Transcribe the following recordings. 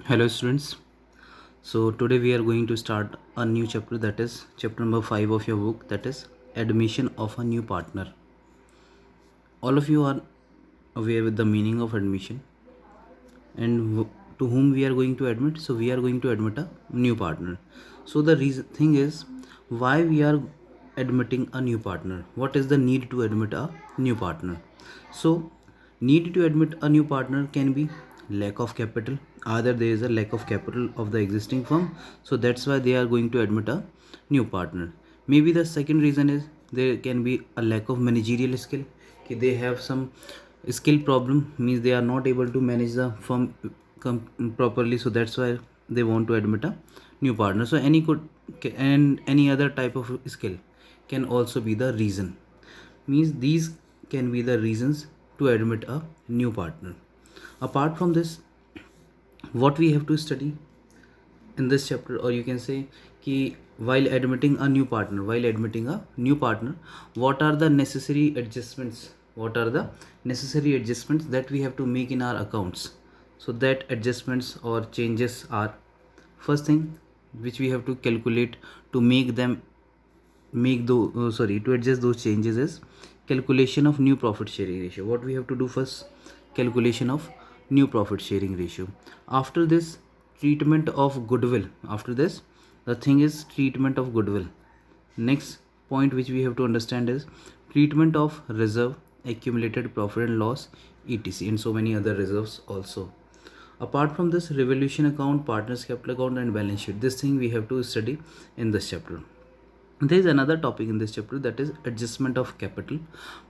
Hello students. So today we are going to start a new chapter, that is chapter number 5 of your book, that is admission of a new partner. All of you are aware with the meaning of admission and to whom we are going to admit. So we are going to admit a new partner. So the reason thing is why we are admitting a new partner. What is the need to admit a new partner? So need to admit a new partner can be lack of capital. Either there is a lack of capital of the existing firm, so that's why they are going to admit a new partner. Maybe the second reason is there can be a lack of managerial skill. They have some skill problem, means they are not able to manage the firm properly, so that's why they want to admit a new partner. So any other type of skill can also be the reason, means these can be the reasons to admit a new partner. Apart from this, what we have to study in this chapter, or you can say ki while admitting a new partner, what are the necessary adjustments, that we have to make in our accounts. So that adjustments or changes are, first thing which we have to calculate to to adjust those changes is calculation of new profit sharing ratio. What we have to do first? Calculation of new profit sharing ratio. After this, treatment of goodwill. After this, the thing is treatment of goodwill. Next point which we have to understand is treatment of reserve, accumulated profit and loss, etc, and so many other reserves also. Apart from this, revolution account, partners capital account and balance sheet, this thing we have to study in this chapter. There is another topic in this chapter, that is adjustment of capital,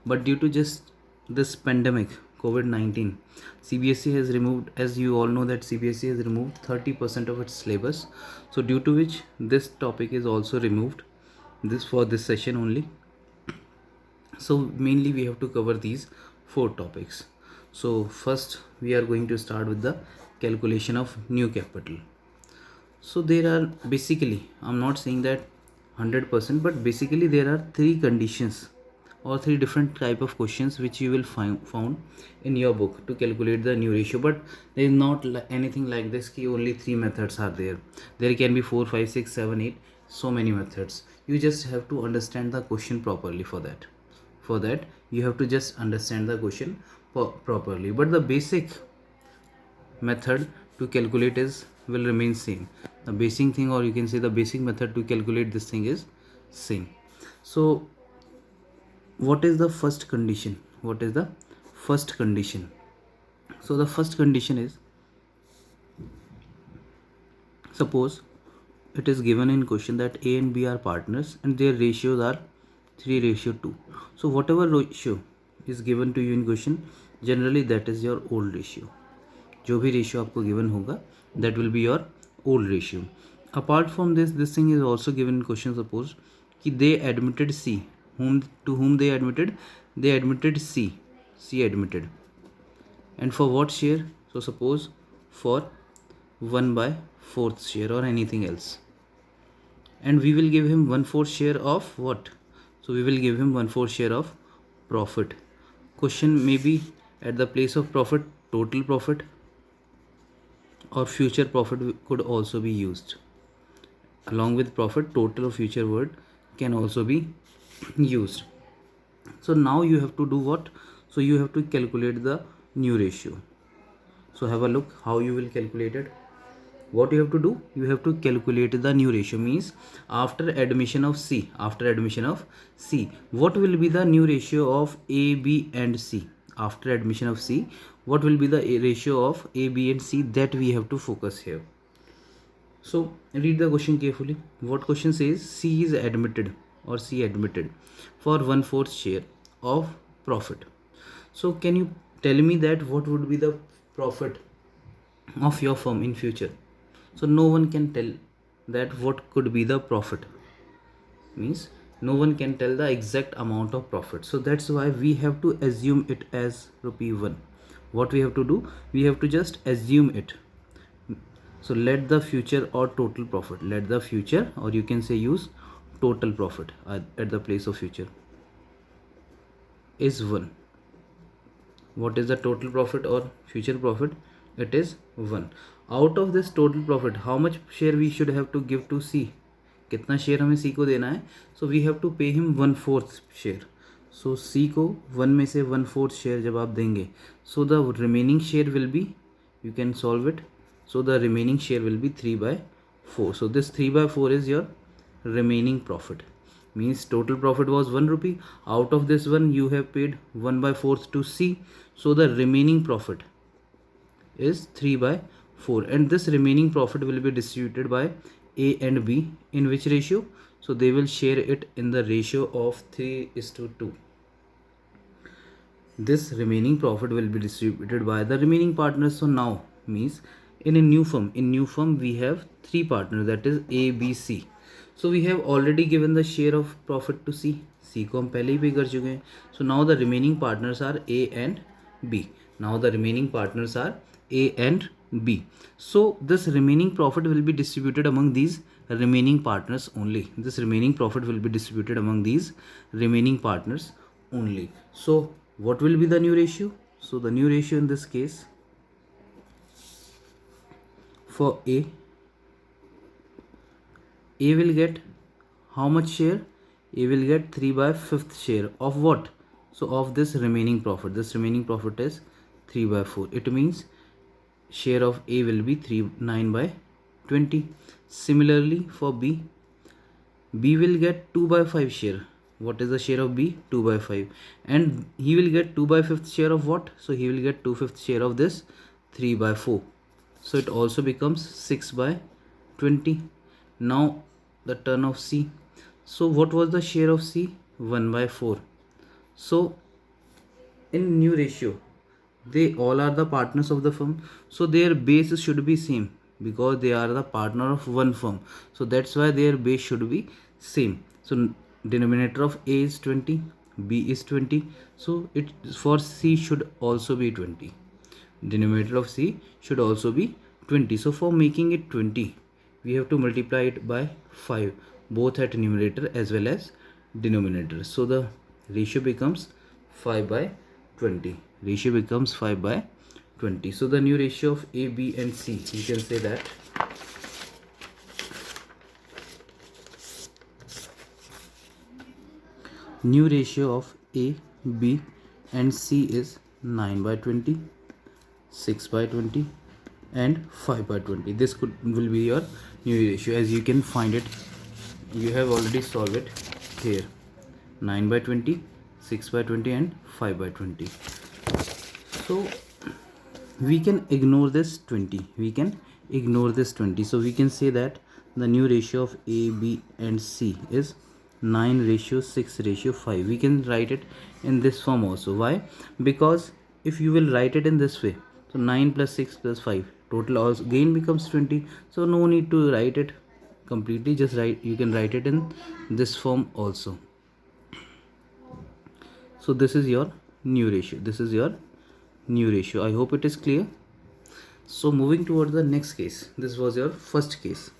but due to just this pandemic COVID-19, CBSE has removed, as you all know that CBSE has removed 30% of its syllabus, so due to which this topic is also removed for this session only. So mainly we have to cover these 4 topics. So first we are going to start with the calculation of new capital. So there are basically, I'm not saying that 100%, but basically there are 3 conditions or 3 different type of questions which you will found in your book to calculate the new ratio. But there is not anything like this ki only 3 methods are there. There can be 4, 5, 6, 7, 8, so many methods. You just have to understand the question properly. For that you have to just understand the question properly, but the basic method to calculate will remain same. The basic thing, or you can say the basic method to calculate this thing is same. So what is the first condition? So the first condition is, suppose it is given in question that A and B are partners and their ratios are 3:2. So whatever ratio is given to you in question, generally that is your old ratio. जो भी ratio आपको given होगा, that will be your old ratio. Apart from this thing is also given in question. Suppose कि they admitted C, to whom they admitted C admitted, and for what share? So suppose for 1/4 share or anything else, and we will give him 1/4 share of what? So we will give him 1/4 share of profit. Question may be at the place of profit, total profit or future profit could also be used. Along with profit, total or future word can also be used. So now you have to do what? So you have to calculate the new ratio. So have a look how you will calculate it. What you have to do? You have to calculate the new ratio, means after admission of C, what will be the new ratio of A, B and C? After admission of C, what will be the ratio of A, B and C? That we have to focus here. So read the question carefully. What question says? C is admitted or C admitted for 1/4 share of profit. So can you tell me that what would be the profit of your firm in future? So no one can tell that what could be the profit, means no one can tell the exact amount of profit. So that's why we have to assume it as ₹1. What we have to do? We have to just assume it. So let the future or total profit, or you can say use total profit at the place of future is 1. What is the total profit or future profit? It is 1. Out of this total profit how much share we should have to give to C, कितना share हमें C को देना है. So we have to pay him 1/4 share. So C को 1 में से 1/4 share जब आप देंगे, so the remaining share will be, you can solve it. So the remaining share will be 3/4. So this 3/4 is your remaining profit. Means total profit was 1 rupee. Out of this one you have paid 1/4 to C. So the remaining profit is 3/4. And this remaining profit will be distributed by A and B. In which ratio? So they will share it in the ratio of 3:2. This remaining profit will be distributed by the remaining partners. So now means in a new firm we have 3 partners, that is A, B, C. So we have already given the share of profit to C. C को हम पहले ही पे कर चुके हैं. So now the remaining partners are A and B. Now the remaining partners are A and B. So this remaining profit will be distributed among these remaining partners only. This remaining profit will be distributed among these remaining partners only. So what will be the new ratio? So the new ratio in this case for A will get how much share? A will get 3/5 share of what? So of this remaining profit. This remaining profit is 3/4. It means share of A will be 9/20. Similarly for B will get 2/5 share. What is the share of B? 2/5. And he will get 2/5 share of what? So he will get 2/5 share of this 3/4. So it also becomes 6/20. Now the turn of C. So what was the share of C? 1/4. So in new ratio, they all are the partners of the firm. So their base should be same because they are the partner of one firm. So that's why their base should be same. So denominator of A is 20, B is 20. So it for C should also be 20. Denominator of C should also be 20. So for making it 20, we have to multiply it by 5, both at numerator as well as denominator. So the ratio becomes 5/20. Ratio becomes 5/20. So the new ratio of A, B and C, you can say that new ratio of A, B and C is 9/20, 6/20 and 5/20. This will be your new ratio. As you can find it, you have already solved it here. 9/20, 6/20 and 5/20. So we can ignore this 20. We can ignore this 20. So we can say that the new ratio of A, B and C is 9/6/5. We can write it in this form also. Why? Because if you will write it in this way, so 9 plus 6 plus 5, total again becomes 20. So no need to write it completely, just write, you can write it in this form also. So this is your new ratio. This is your new ratio. I hope it is clear. So moving towards the next case, this was your first case,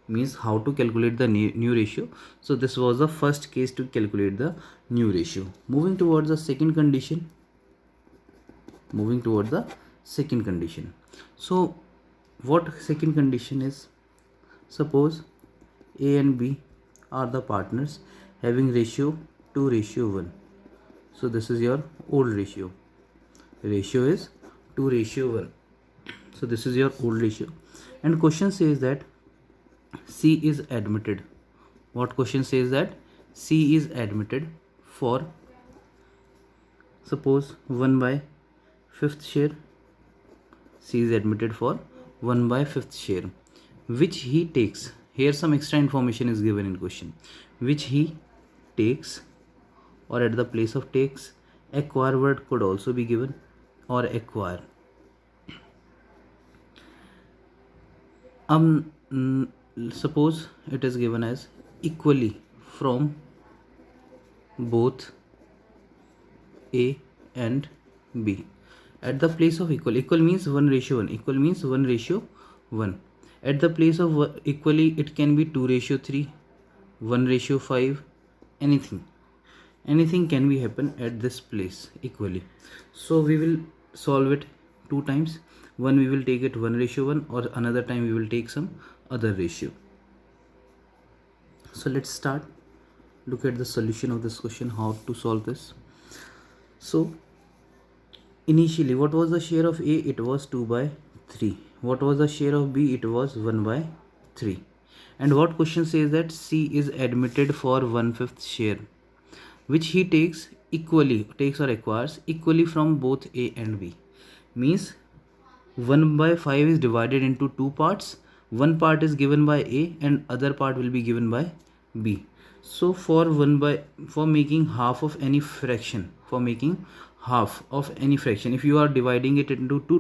means how to calculate the new ratio. So this was the first case to calculate the new ratio. Moving towards the second condition. So what second condition is? Suppose A and B are the partners having ratio 2/1. So this is your old ratio. Ratio is 2/1. So this is your old ratio. And question says that C is admitted. What question says that? C is admitted for, suppose 1/5 share. C is admitted for 1/5 share, which he takes. Here some extra information is given in question. Which he takes, or at the place of takes, acquire word could also be given, or acquire. Suppose it is given as equally from both A and B. At the place of equal means 1/1. Equal means 1/1. At the place of equally, it can be 2/3, 1/5, anything can be happen at this place equally. So we will solve it 2 times. One we will take it 1:1, or another time we will take some other ratio. So let's start. Look at the solution of this question, how to solve this. So initially, what was the share of A? It was 2/3. What was the share of B? It was 1/3. And what question says that C is admitted for 1/5 share, which he takes or acquires equally from both A and B. Means 1/5 is divided into two parts. One part is given by A and other part will be given by B. So for making half of any fraction, if you are dividing it into two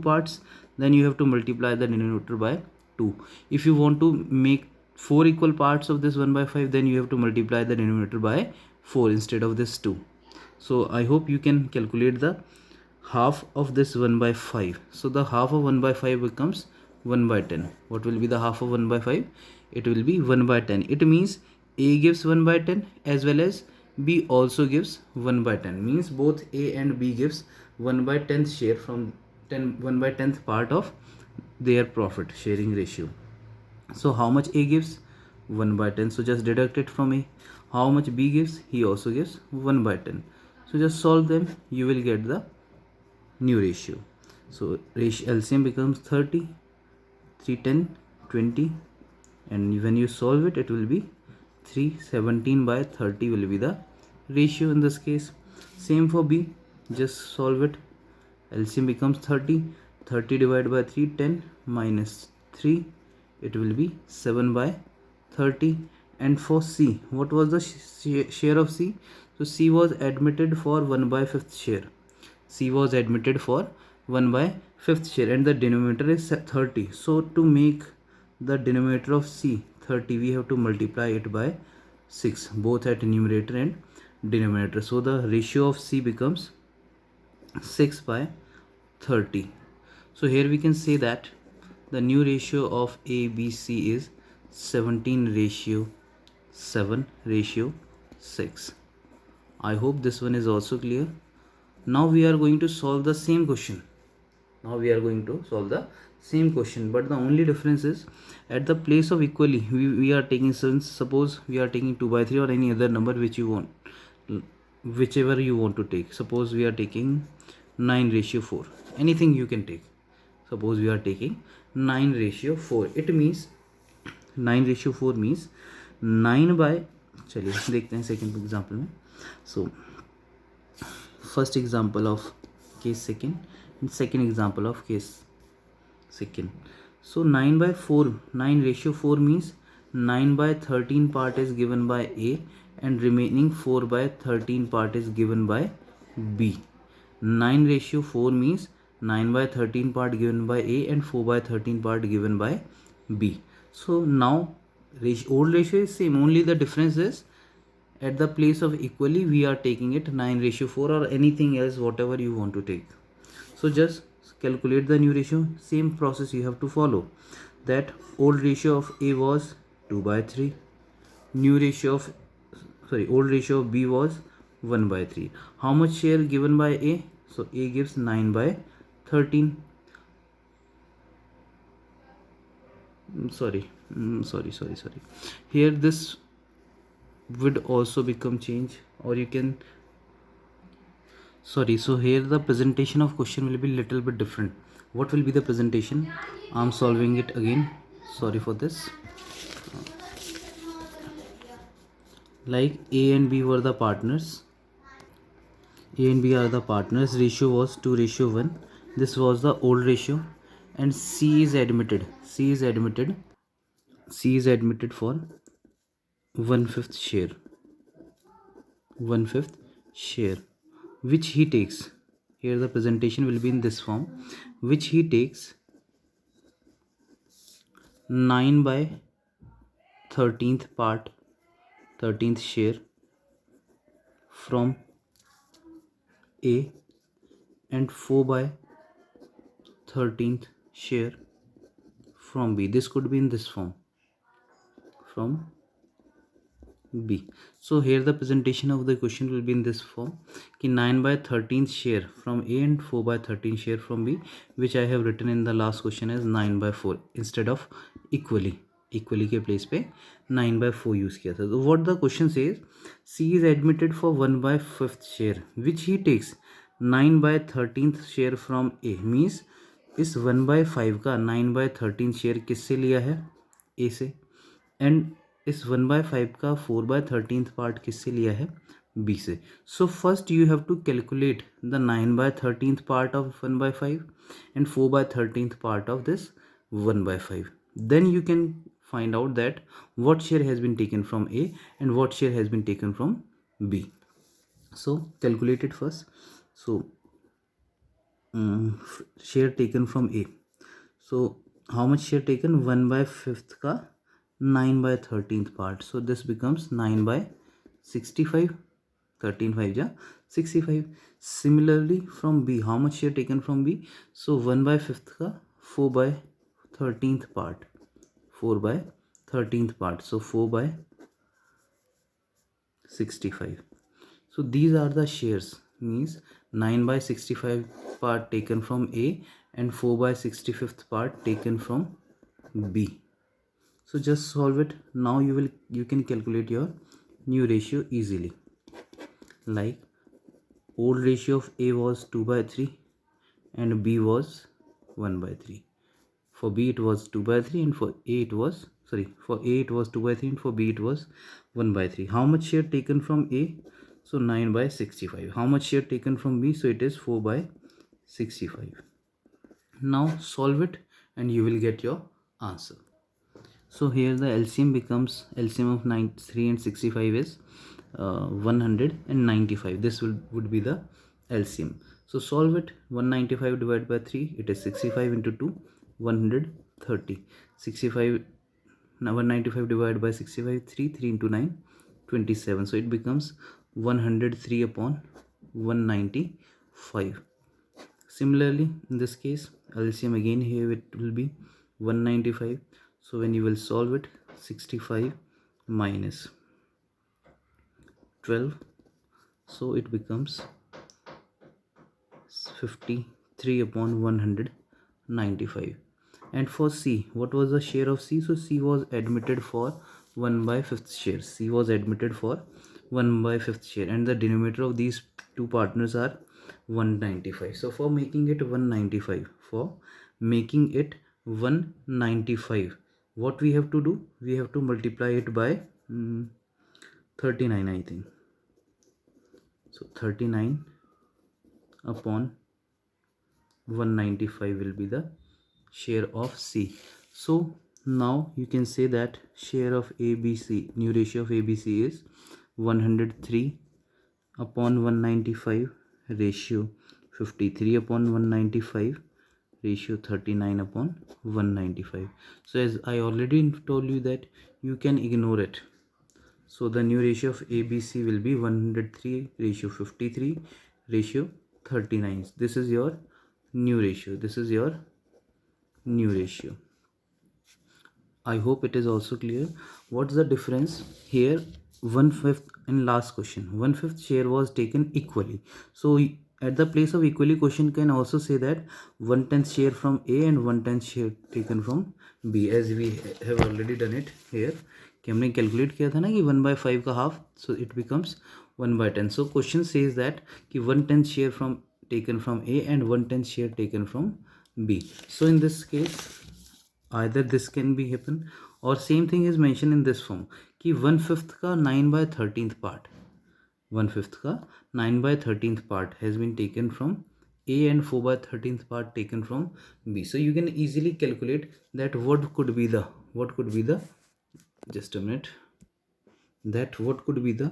parts, then you have to multiply the denominator by 2. If you want to make 4 equal parts of this 1/5, then you have to multiply the denominator by 4 instead of this 2. So I hope you can calculate the half of this 1/5. So the half of 1/5 becomes 1/10. What will be the half of 1/5? It will be 1/10. It means A gives 1/10 as well as B also gives 1/10. Means both A and B gives 1/10 share from 1/10th part of their profit sharing ratio. So how much A gives? 1/10. So just deduct it from A. How much B gives? He also gives 1/10. So just solve them. You will get the new ratio. So LCM becomes 30, 310, 20, and when you solve it, it will be 317/30 will be the ratio in this case. Same for B. Just solve it. LCM becomes 30. 30 divided by 3, 10 minus 3. It will be 7/30. And for C, what was the share of C? So C was admitted for 1/5 share. C was admitted for 1/5 share, and the denominator is 30. So to make the denominator of C 30, we have to multiply it by 6, both at numerator and denominator. So the ratio of C becomes 6/30. So here we can say that the new ratio of ABC is 17:7:6. I hope this one is also clear. Now we are going to solve the same question. But the only difference is at the place of equally, we are taking, suppose we are taking 2/3 or any other number which you want, whichever you want to take. Suppose we are taking 9:4. Anything you can take. Suppose we are taking 9:4. It means 9:4 means 9 by, चलिए देखते हैं second example में. So first example of case second and second example of case second. So 9:4 means 9/13 part is given by A and remaining 4/13 part is given by B. 9:4 means 9/13 part given by A and 4/13 part given by B. So now old ratio is same, only the difference is at the place of equally we are taking it 9:4 or anything else, whatever you want to take. So just calculate the new ratio. Same process you have to follow. That old ratio of A was 2/3. Old ratio of B was 1/3. How much share given by A? So A gives 9/13. Sorry. Here this would also become change, or you can, so here the presentation of question will be little bit different. What will be the presentation? I'm solving it again. Sorry for this. Like A and B were the partners. A and B are the partners. Ratio was 2:1. This was the old ratio, and C is admitted for 1/5 share, which he takes. Here the presentation will be in this form, which he takes 9/13 share from A and 4/13 share from B. This could be in this form, from B. So here the presentation of the question will be in this form कि 9/13 share from A and 4/13 share from B, which I have written in the last question as 9/4 instead of equally. Equally के place पे 9/4 use किया था. So what the question says, C is admitted for 1/5 share which he takes 9/13 share from A, means इस 1/5 का 9/13 share किससे लिया है, ए से, एंड इस 1/5 का 4/13 पार्ट किससे लिया है, बी से. So first you have to calculate the 9/13 part of 1/5 and 4/13 part of this 1/5. Then you can find out that what share has been taken from A and what share has been taken from B. So calculate it first. So share taken from A. So how much share taken, 1/5 का 9/13 part. So this becomes 9/65. 13 5 ja 65. Similarly from B, how much share taken from B? So 1/5 का 4/13 part. 4/13 part. So 4/65. So these are the shares, means 9/65 part taken from A and 4/65th part taken from B. So just solve it. Now you can calculate your new ratio easily. Like old ratio of A was 2/3 and B was 1/3. For B it was 2/3 and for A it was 2/3 and for B it was 1/3. How much share taken from A? So 9/65. How much share taken from B? So it is 4/65. Now solve it and you will get your answer. So here the LCM becomes, LCM of 3 and 65 is 195. This would be the LCM. So solve it. 195 divided by 3, it is 65 into 2, 130. 65, 195 divided by 65, 3 into 9, 27. So it becomes 103 upon 195. Similarly in this case, LCM again here it will be 195. So when you will solve it, 65 minus 12, so it becomes 53 upon 195. And for C, what was the share of C? So C was admitted for 1/5 share. C was admitted for 1/5 share, and the denominator of these two partners are 195. So for making it 195, what we have to do? We have to multiply it by 39, I think. So 39 upon 195 will be the share of C. So now you can say that share of ABC, new ratio of ABC is 103 upon 195 ratio 53 upon 195 ratio 39 upon 195. So as I already told you that you can ignore it. So the new ratio of ABC will be 103 ratio 53 ratio 39. This is your new ratio. This is your new ratio. I hope it is also clear. What's the difference here? 1/5 in last question, 1/5 share was taken equally. So at the place of equally, question can also say that 1/10 share from A and 1/10 share taken from B, as we have already done it here. कि हमने calculate किया था ना कि 1/5 का half, so it becomes 1/10. So question says that कि 1/10 share from taken from A and 1/10 share taken from B. So in this case, either this can be happen or same thing is mentioned in this form कि 1/5 का 9/13 part, 1/5 का 9/13 part has been taken from A and 4/13 part taken from B. So you can easily calculate that what could be the just a minute, that what could be the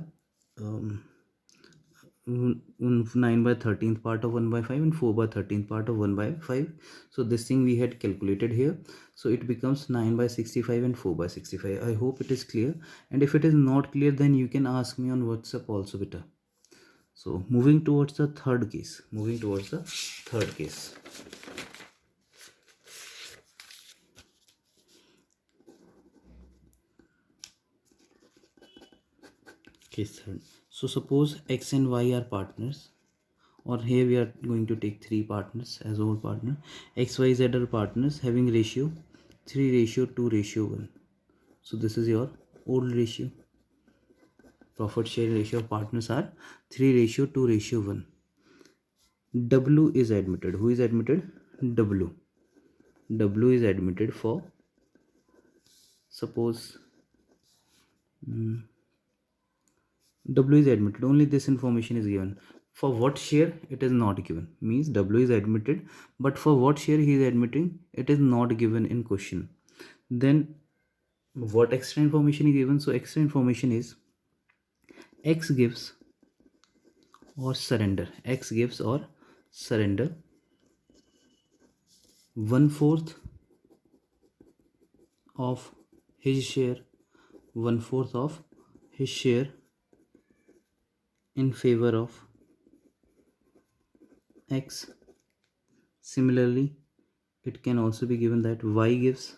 9/13 part of 1/5 and 4/13 part of 1/5. So this thing we had calculated here. So it becomes 9/65 and 4/65. I hope it is clear, and if it is not clear then you can ask me on WhatsApp also better. So moving towards the third case. Case third. So suppose x and y are partners, or here we are going to take three partners as our partner. X, y, z are partners having ratio 3:2:1. So this is your old ratio. Profit sharing ratio of partners are 3:2:1. W is admitted. Who is admitted? W. W is admitted for, suppose W is admitted. Only this information is given. For what share it is not given. Means W is admitted, but for what share he is admitting it is not given in question. Then what extra information is given? So extra information is X gives or surrender. X gives or surrender 1/4 of his share, 1/4 of his share in favor of X. Similarly, it can also be given that Y gives.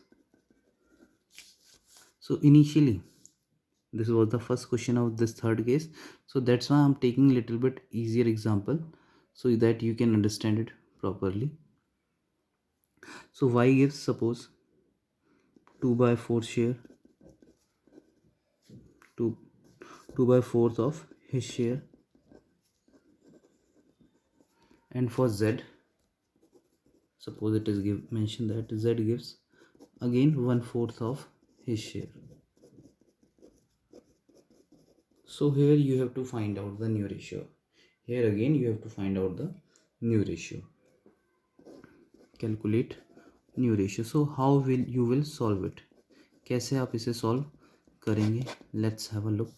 So initially, this was the first question of this third case. So that's why I'm taking a little bit easier example so that you can understand it properly. So Y gives, suppose 2/4 share, 2/4 of his share, and for Z, suppose it is mentioned that Z gives again 1/4 of his share. So here you have to find out the new ratio. Here again you have to find out the new ratio. Calculate new ratio. So how will you solve it? कैसे आप इसे solve करेंगे? Let's have a look.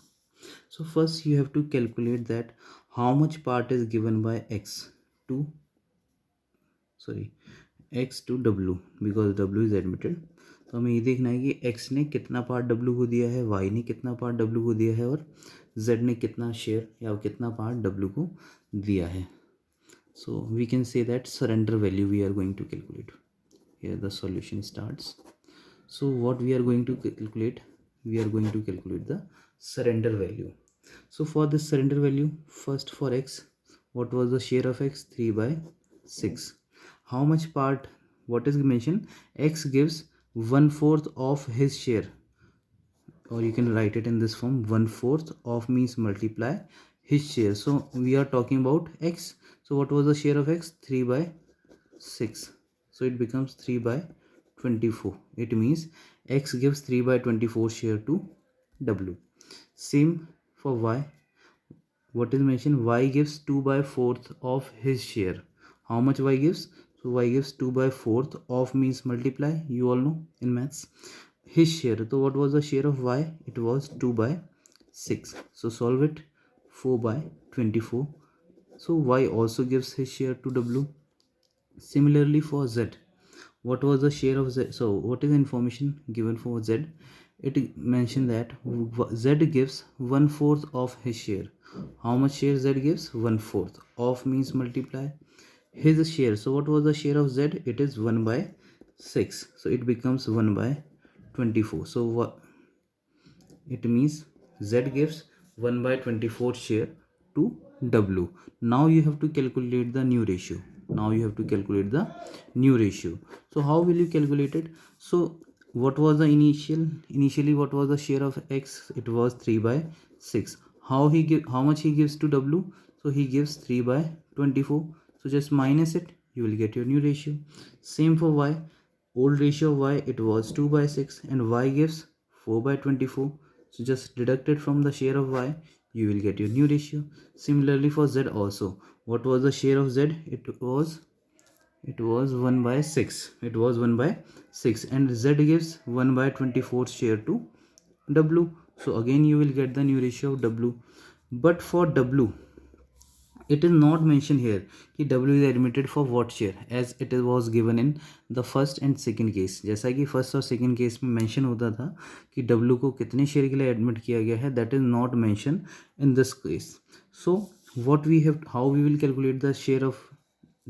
So first you have to calculate that how much part is given by x to W, because W is admitted. तो हमें ये देखना है कि x ने कितना पार्ट W को दिया है, y ने कितना पार्ट W को दिया है, और z ने कितना शेयर या कितना पार्ट W को दिया है. So we can say that surrender value we are going to calculate. Here the solution starts. So what we are going to calculate? We are going to calculate the surrender value. So for this surrender value, first for x, what was the share of x? 3/6. How much part? What is mentioned? X gives 1/4 of his share, or you can write it in this form. 1/4 of means multiply his share. So we are talking about x. So what was the share of x? 3/6. So it becomes 3/24. It means x gives 3/24 share to W. Same for y. What is mentioned? Y gives 2/4 of his share. How much y gives? So y gives 2/4 of means multiply. You all know in maths. His share. So what was the share of y? It was 2/6. So solve it. 4/24. So y also gives his share to W. Similarly for z, what was the share of z? So what is the information given for z? It mentioned that z gives 1/4 of his share. How much share z gives? 1/4 of means multiply his share. So what was the share of z? It is 1/6. So it becomes 1/24. So what it means? Z gives 1/24 share to W. Now you have to calculate the new ratio. So how will you calculate it? So what was the initially what was the share of x? It was 3/6. How much he gives to W? So he gives 3/24. So just minus it, you will get your new ratio. Same for y. Old ratio of y, it was 2/6, and y gives 4/24. So just deduct it from the share of y, you will get your new ratio. Similarly for z also. What was the share of z? It was 1/6. It was 1/6, and z gives 1/24 share to W. So again you will get the new ratio of W. But for W, it is not mentioned here कि W is admitted for what share, as it was given in the first and second case. जैसा कि first और second case में mention होता था कि W को कितने शेयर के लिए एडमिट किया गया है, that is not mentioned in this case. So what we have, how we will calculate the share of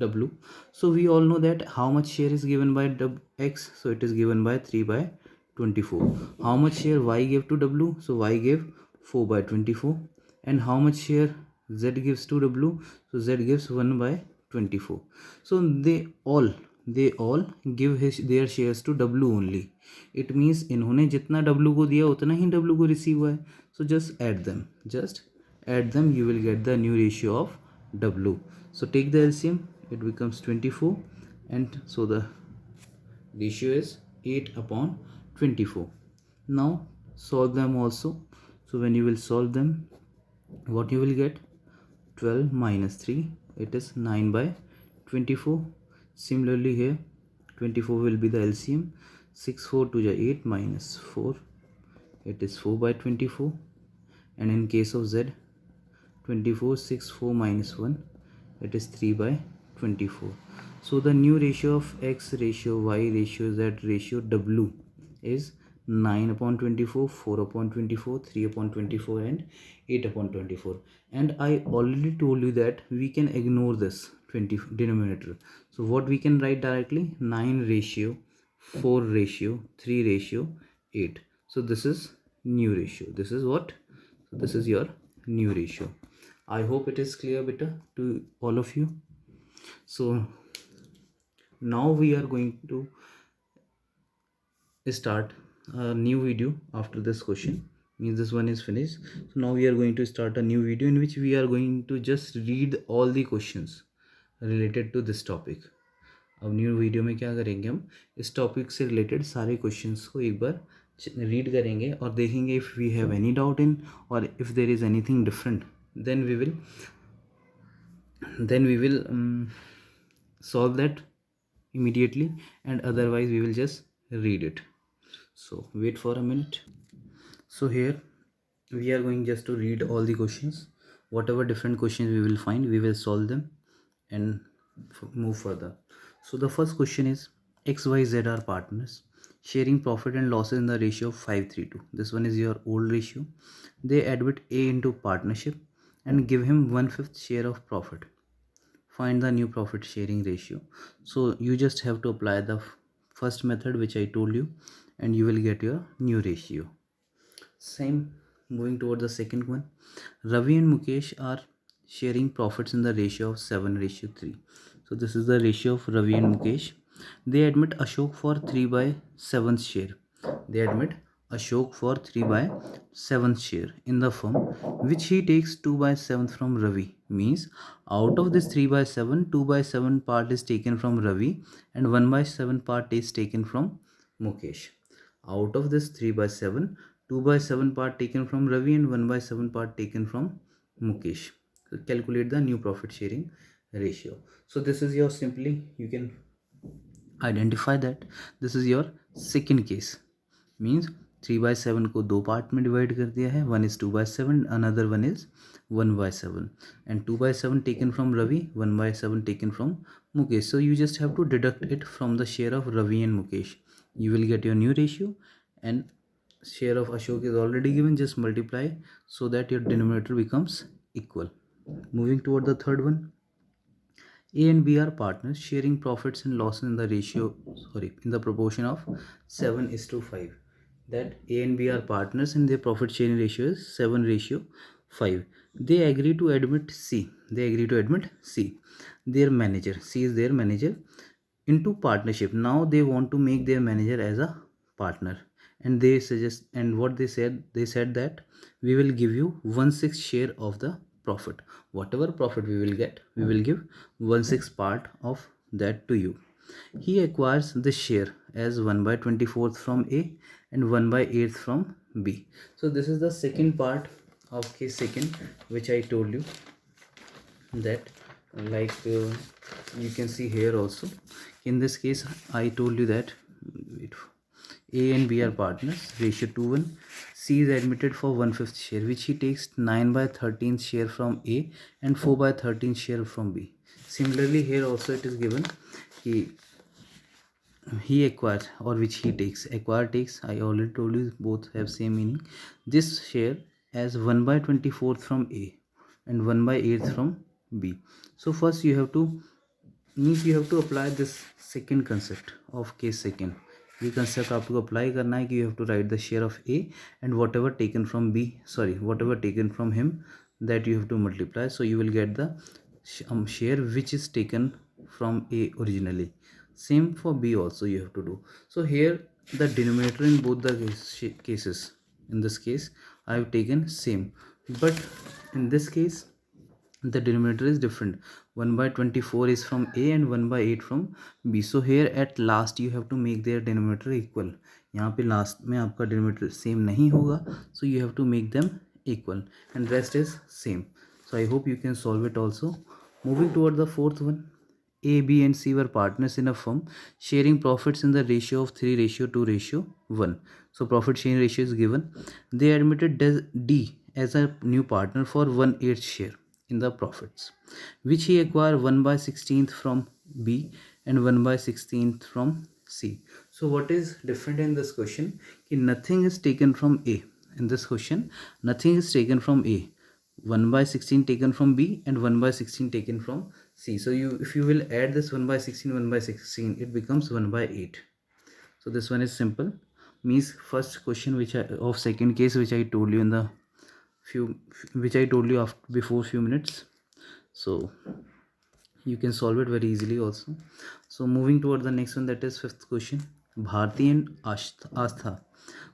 W? So we all know that how much share is given by X. So it is given by 3/24. How much share Y gave to W? So Y gave 4/24. and how much share Z gives to W? So Z gives 1 by 24. So they all give their shares to W only. It means इन्होंने जितना W को दिया उतना ही W को receive हुआ है. So just add them, you will get the new ratio of W. So take the LCM, it becomes 24, and so the ratio is 8/24. Now solve them also. So when you will solve them, what you will get? 12 minus 3, it is 9/24. Similarly here 24 will be the LCM. 6 4 2 8 minus 4, it is 4/24. And in case of Z, 24 6 4 minus 1, it is 3/24. So the new ratio of X ratio, Y ratio, Z ratio, W is 9/24, 4/24, 3/24, and 8/24. And I already told you that we can ignore this 20 denominator. So what we can write directly? 9 ratio, 4 ratio, 3 ratio, 8. So this is new ratio. This is what? So this is your new ratio. I hope it is clear better to all of you. So now we are going to start a new video after this question. Means this one is finished. So now we are going to start a new video in which we are going to just read all the questions related to this topic. अब new video में क्या करेंगे, हम इस topic से related सारे questions को एक बार रीड करेंगे और देखेंगे if we have any doubt in और if there is anything different then we will solve that immediately, and otherwise we will just read it. So wait for a minute. So here we are going just to read all the questions. Whatever different questions we will find, we will solve them and move further. So the first question is, XYZ are partners sharing profit and losses in the ratio of 5:3:2. This one is your old ratio. They admit A into partnership and give him 1/5 share of profit. Find the new profit sharing ratio. So you just have to apply the first method which I told you, and you will get your new ratio. Same, moving towards the second one. Ravi and Mukesh are sharing profits in the ratio of 7:3. So this is the ratio of Ravi and Mukesh. They admit Ashok for 3/7 share. They admit Ashok for 3/7 share in the firm, which he takes 2/7 from Ravi. Means out of this 3/7, 2/7 part is taken from Ravi and 1/7 part is taken from Mukesh. Out of this 3/7, 2/7 part taken from Ravi and 1/7 part taken from Mukesh. So calculate the new profit sharing ratio. So this is your, simply you can identify that this is your second case. Means 3/7 को दो part में divide कर दिया है. One is 2/7, another one is 1/7, and 2/7 taken from Ravi, 1/7 taken from Mukesh. So you just have to deduct it from the share of Ravi and Mukesh. You will get your new ratio, and share of Ashok is already given. Just multiply so that your denominator becomes equal. Moving toward the third one. A and B are partners sharing profits and losses in the proportion of 7:5. That A and B are partners and their profit sharing ratio is 7:5. They agree to admit C. Their manager. C is their manager, into partnership. Now they want to make their manager as a partner, and they suggest, and what they said that we will give you 1/6 share of the profit. Whatever profit we will get, we will give 1/6 part of that to you. He acquires the share as 1/24 from A and 1/8 from B. So this is the second part of case second, which I told you that, you can see here also. In this case I told you that A and B are partners, ratio 2:1. C is admitted for 1/5 share, which he takes 9/13 share from A and 4/13 share from B. Similarly here also it is given he acquires, or which he takes. Acquire takes, I already told you, both have same meaning. This share as 1/24 from A and 1/8 from B. So first you have to apply this second concept of case second. ये concept आपको apply करना है कि you have to write the share of A and whatever taken from B, whatever taken from him, that you have to multiply, so you will get the share which is taken from A originally. Same for B also you have to do. So here the denominator in both the cases, in this case I have taken same, but in this case the denominator is different. 1 by 24 is from A and 1 by 8 from B. So here at last you have to make their denominator equal. यहाँ पे last में आपका denominator same नहीं होगा, so you have to make them equal, and rest is same. So I hope you can solve it also. Moving toward the fourth one, A, B and C were partners in a firm sharing profits in the ratio of 3:2:1. So profit sharing ratio is given. They admitted D as a new partner for 1/8 share in the profits, which he acquired 1 by 16th from B and 1 by 16th from C. So what is different in this question? Nothing is taken from A. In this question, nothing is taken from A. 1 by 16 taken from B and 1 by 16 taken from C. So if you will add this 1 by 16, 1 by 16, it becomes 1 by 8. So this one is simple. Means first question of second case which I told you in the before few minutes. So you can solve it very easily also. So moving toward the next one, that is fifth question. Bharti and Astha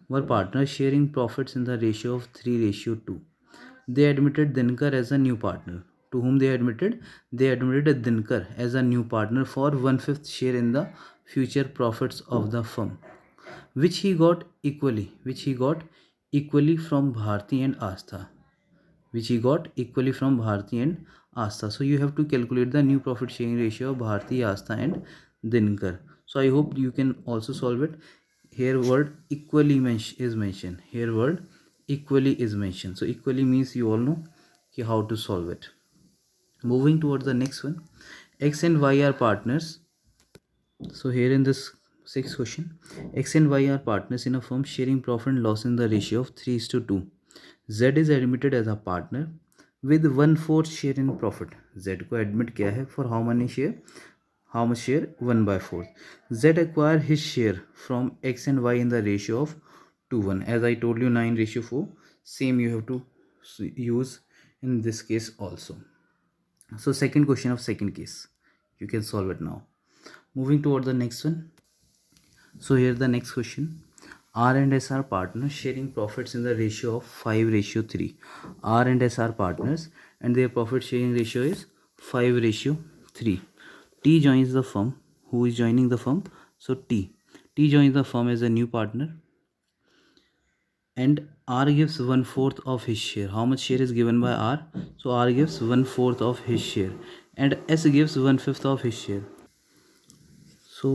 were partners sharing profits in the ratio of 3:2. They admitted Dinkar as a new partner. To whom they admitted? They admitted Dinkar as a new partner for 1/5 share in the future profits of the firm, which he got equally from Bharti and Astha. So you have to calculate the new profit sharing ratio of Bharti, Astha and Dinkar. So I hope you can also solve it. Here word equally is mentioned. So equally means you all know how to solve it. Moving towards the next one, X and Y are partners. So here in this sixth question, X and Y are partners in a firm sharing profit and loss in the ratio of 3:2. Z is admitted as a partner with 1/4 share in profit. Z को admit किया है for how much share? 1 by 4. Z acquire his share from X and Y in the ratio of 2:1. As I told you, 9:4. Same you have to use in this case also. So second question of second case, you can solve it now. Moving toward the next one. So here the next question. R and S are partners sharing profits in the ratio of 5:3. R and S are partners and their profit sharing ratio is 5:3. T joins the firm. Who is joining the firm? So T joins the firm as a new partner, and R gives 1/4 of his share. How much share is given by R? So R gives 1/4 of his share, and S gives 1/5 of his share. So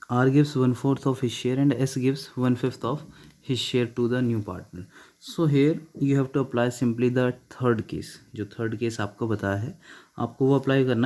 R gives 1/4 of his share and S gives 1/5 of his share to the new partner. So here you have to apply simply the third case. जो third case आपको बताया है, आपको वो apply करना